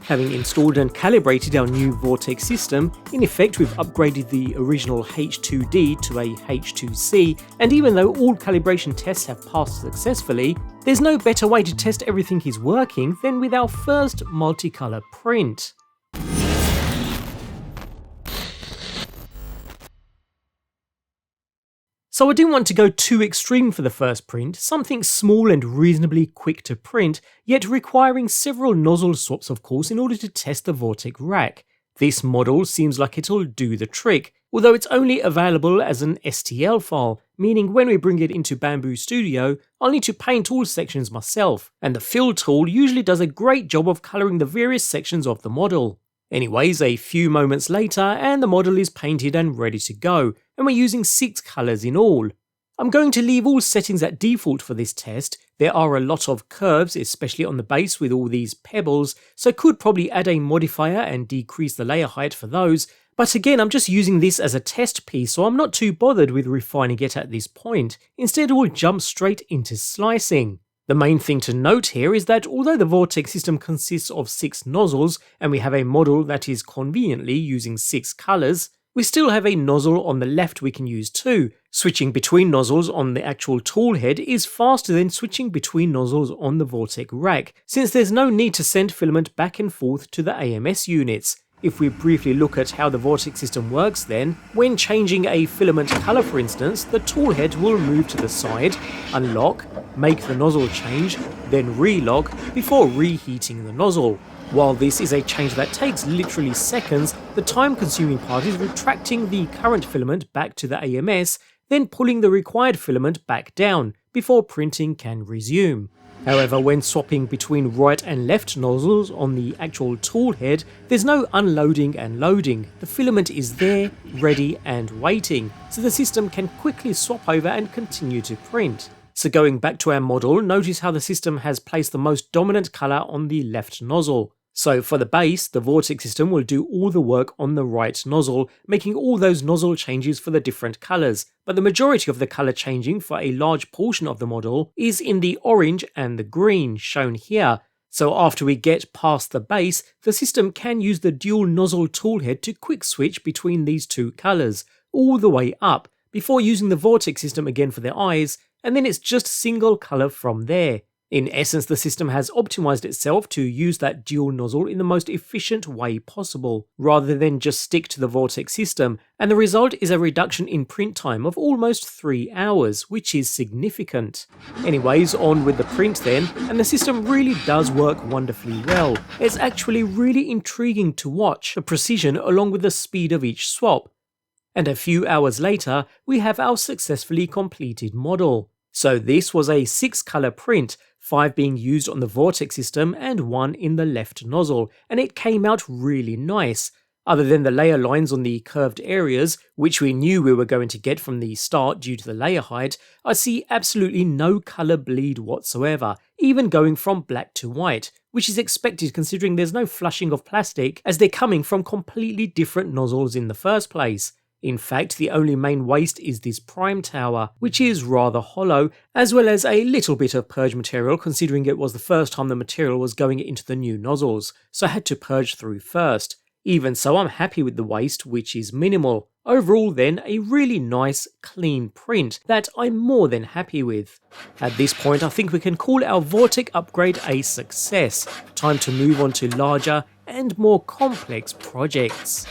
Having installed and calibrated our new Vortek system, in effect we've upgraded the original H2D to a H2C, and even though all calibration tests have passed successfully, there's no better way to test everything is working than with our first multicolour print. So I didn't want to go too extreme for the first print, something small and reasonably quick to print, yet requiring several nozzle swaps of course in order to test the Vortek rack. This model seems like it'll do the trick, although it's only available as an STL file, meaning when we bring it into Bamboo Studio, I'll need to paint all sections myself, and the fill tool usually does a great job of colouring the various sections of the model. Anyways, a few moments later and the model is painted and ready to go, and we're using 6 colours in all. I'm going to leave all settings at default for this test. There are a lot of curves, especially on the base with all these pebbles, so could probably add a modifier and decrease the layer height for those, but again I'm just using this as a test piece, so I'm not too bothered with refining it at this point. Instead we'll jump straight into slicing. The main thing to note here is that although the Vortek system consists of 6 nozzles and we have a model that is conveniently using 6 colours, we still have a nozzle on the left we can use too. Switching between nozzles on the actual tool head is faster than switching between nozzles on the Vortek rack, since there's no need to send filament back and forth to the AMS units. If we briefly look at how the Vortek system works then, when changing a filament colour for instance, the tool head will move to the side, unlock, make the nozzle change, then relock before reheating the nozzle. While this is a change that takes literally seconds, the time consuming part is retracting the current filament back to the AMS, then pulling the required filament back down before printing can resume. However, when swapping between right and left nozzles on the actual tool head, there's no unloading and loading. The filament is there, ready and waiting, so the system can quickly swap over and continue to print. So going back to our model, notice how the system has placed the most dominant colour on the left nozzle. So for the base, the Vortek system will do all the work on the right nozzle, making all those nozzle changes for the different colours, but the majority of the colour changing for a large portion of the model is in the orange and the green, shown here. So after we get past the base, the system can use the dual nozzle toolhead to quick switch between these 2 colours, all the way up, before using the Vortek system again for the eyes, and then it's just single colour from there. In essence, the system has optimized itself to use that dual nozzle in the most efficient way possible, rather than just stick to the Vortek system, and the result is a reduction in print time of almost 3 hours, which is significant. Anyways, on with the print then, and the system really does work wonderfully well. It's actually really intriguing to watch the precision along with the speed of each swap. And a few hours later, we have our successfully completed model. So this was a 6 colour print, 5 being used on the Vortek system and 1 in the left nozzle, and it came out really nice. Other than the layer lines on the curved areas, which we knew we were going to get from the start due to the layer height, I see absolutely no colour bleed whatsoever, even going from black to white, which is expected considering there's no flushing of plastic as they're coming from completely different nozzles in the first place. In fact, the only main waste is this prime tower, which is rather hollow, as well as a little bit of purge material considering it was the first time the material was going into the new nozzles, so I had to purge through first. Even so, I'm happy with the waste, which is minimal. Overall then, a really nice, clean print that I'm more than happy with. At this point, I think we can call our Vortek upgrade a success. Time to move on to larger and more complex projects.